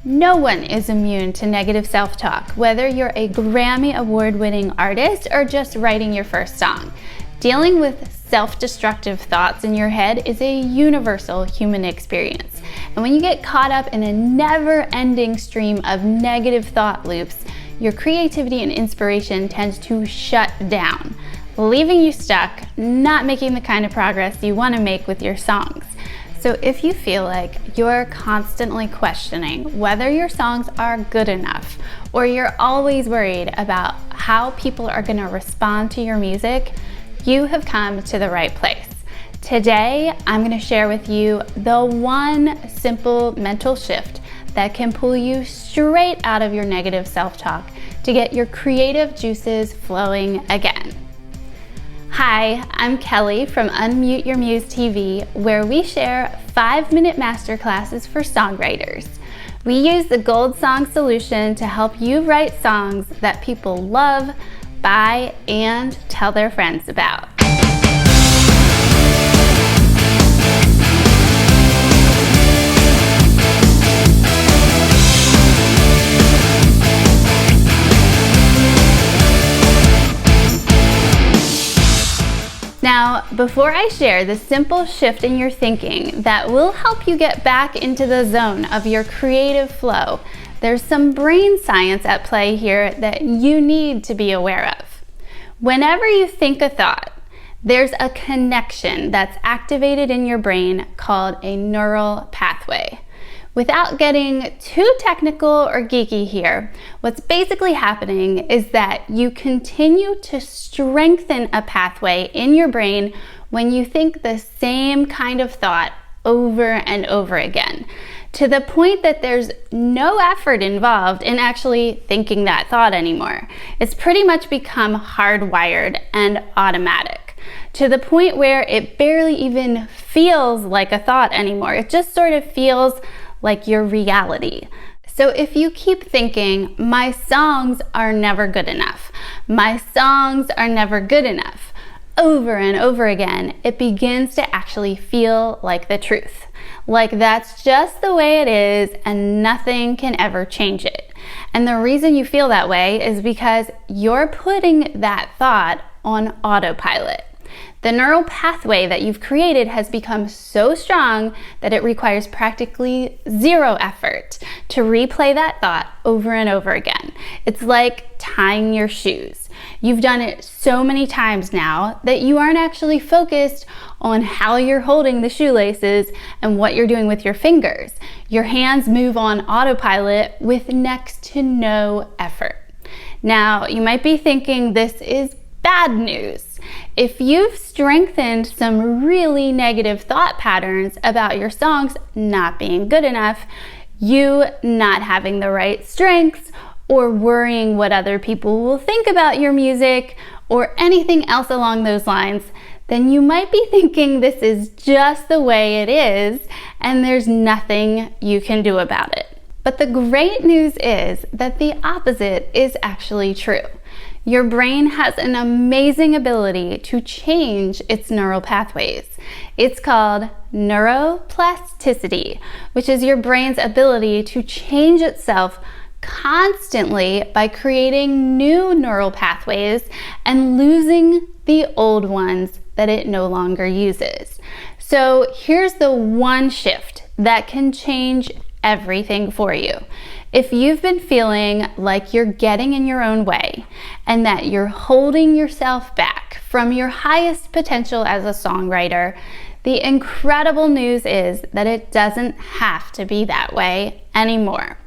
No one is immune to negative self-talk, whether you're a Grammy award-winning artist or just writing your first song. Dealing with self-destructive thoughts in your head is a universal human experience. And when you get caught up in a never-ending stream of negative thought loops, your creativity and inspiration tends to shut down, leaving you stuck, not making the kind of progress you want to make with your songs. So if you feel like you're constantly questioning whether your songs are good enough, or you're always worried about how people are going to respond to your music, you have come to the right place. Today, I'm going to share with you the one simple mental shift that can pull you straight out of your negative self-talk to get your creative juices flowing again. Hi, I'm Kelli from Unmute Your Muse TV, where we share 5-minute masterclasses for songwriters. We use the Gold Song Solution to help you write songs that people love, buy, and tell their friends about. Now, before I share the simple shift in your thinking that will help you get back into the zone of your creative flow, there's some brain science at play here that you need to be aware of. Whenever you think a thought, there's a connection that's activated in your brain called a neural pathway. Without getting too technical or geeky here, what's basically happening is that you continue to strengthen a pathway in your brain when you think the same kind of thought over and over again, to the point that there's no effort involved in actually thinking that thought anymore. It's pretty much become hardwired and automatic, to the point where it barely even feels like a thought anymore. It just sort of feels like your reality. So if you keep thinking, my songs are never good enough, my songs are never good enough, over and over again, it begins to actually feel like the truth. Like that's just the way it is and nothing can ever change it. And the reason you feel that way is because you're putting that thought on autopilot. The neural pathway that you've created has become so strong that it requires practically zero effort to replay that thought over and over again. It's like tying your shoes. You've done it so many times now that you aren't actually focused on how you're holding the shoelaces and what you're doing with your fingers. Your hands move on autopilot with next to no effort. Now, you might be thinking this is bad news. If you've strengthened some really negative thought patterns about your songs not being good enough, you not having the right strengths, or worrying what other people will think about your music, or anything else along those lines, then you might be thinking this is just the way it is and there's nothing you can do about it. But the great news is that the opposite is actually true. Your brain has an amazing ability to change its neural pathways. It's called neuroplasticity, which is your brain's ability to change itself constantly by creating new neural pathways and losing the old ones that it no longer uses. So here's the one shift that can change everything for you. If you've been feeling like you're getting in your own way and that you're holding yourself back from your highest potential as a songwriter, the incredible news is that it doesn't have to be that way anymore.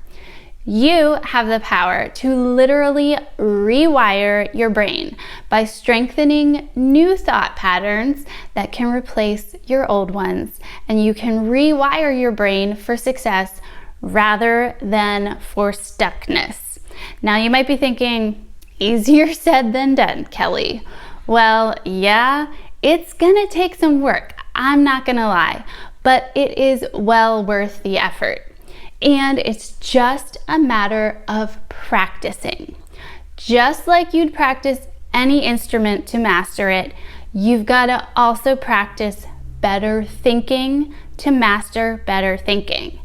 You have the power to literally rewire your brain by strengthening new thought patterns that can replace your old ones, and you can rewire your brain for success rather than for stuckness. Now you might be thinking, easier said than done, Kelli. Well, yeah, it's gonna take some work, I'm not gonna lie, but it is well worth the effort. And it's just a matter of practicing. Just like you'd practice any instrument to master it, you've got to also practice better thinking to master better thinking.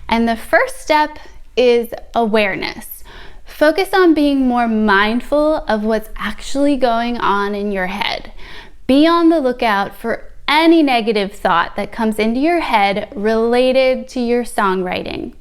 And the first step is awareness. Focus on being more mindful of what's actually going on in your head. Be on the lookout for any negative thought that comes into your head related to your songwriting.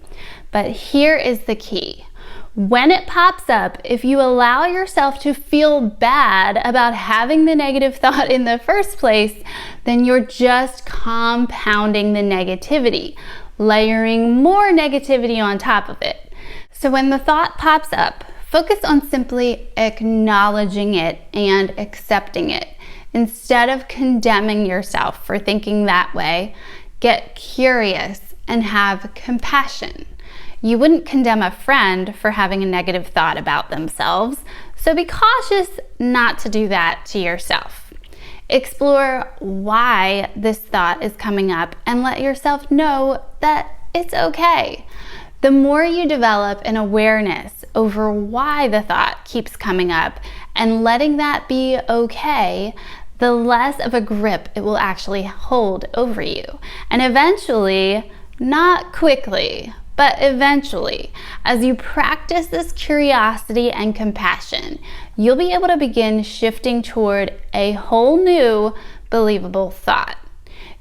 But here is the key. When it pops up, if you allow yourself to feel bad about having the negative thought in the first place, then you're just compounding the negativity, layering more negativity on top of it. So when the thought pops up, focus on simply acknowledging it and accepting it. Instead of condemning yourself for thinking that way, get curious and have compassion. You wouldn't condemn a friend for having a negative thought about themselves, so be cautious not to do that to yourself. Explore why this thought is coming up and let yourself know that it's okay. The more you develop an awareness over why the thought keeps coming up and letting that be okay, the less of a grip it will actually hold over you. And eventually, not quickly, but eventually, as you practice this curiosity and compassion, you'll be able to begin shifting toward a whole new, believable thought.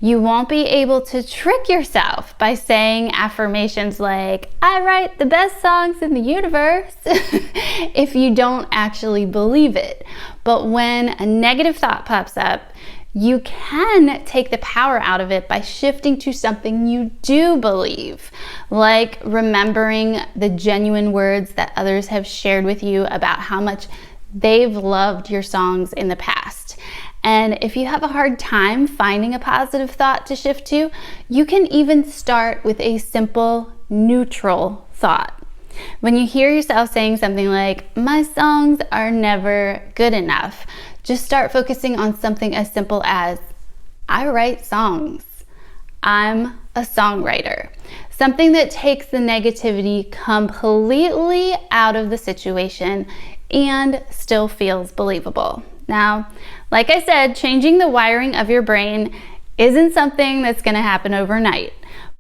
You won't be able to trick yourself by saying affirmations like, "I write the best songs in the universe," if you don't actually believe it. But when a negative thought pops up, you can take the power out of it by shifting to something you do believe, like remembering the genuine words that others have shared with you about how much they've loved your songs in the past. And if you have a hard time finding a positive thought to shift to, you can even start with a simple neutral thought. When you hear yourself saying something like, "My songs are never good enough," just start focusing on something as simple as, "I write songs. I'm a songwriter." Something that takes the negativity completely out of the situation and still feels believable. Now, like I said, changing the wiring of your brain isn't something that's going to happen overnight.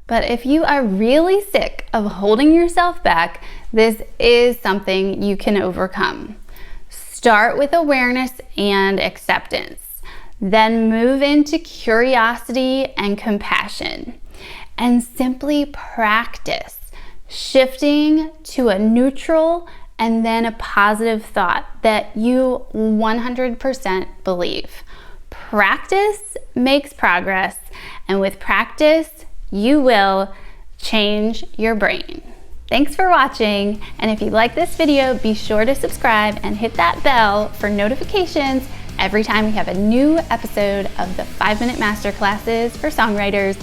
But if you are really sick of holding yourself back, this is something you can overcome. Start with awareness and acceptance. Then move into curiosity and compassion. And simply practice shifting to a neutral and then a positive thought that you 100% believe. Practice makes progress, and with practice, you will change your brain. Thanks for watching, and if you like this video, be sure to subscribe and hit that bell for notifications every time we have a new episode of the 5-Minute Masterclasses for Songwriters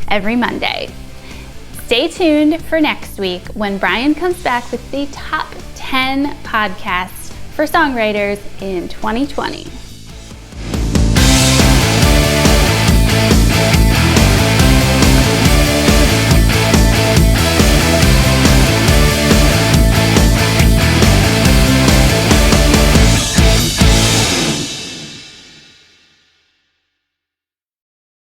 every Monday. Stay tuned for next week when Brian comes back with the top 10 podcasts for songwriters in 2020.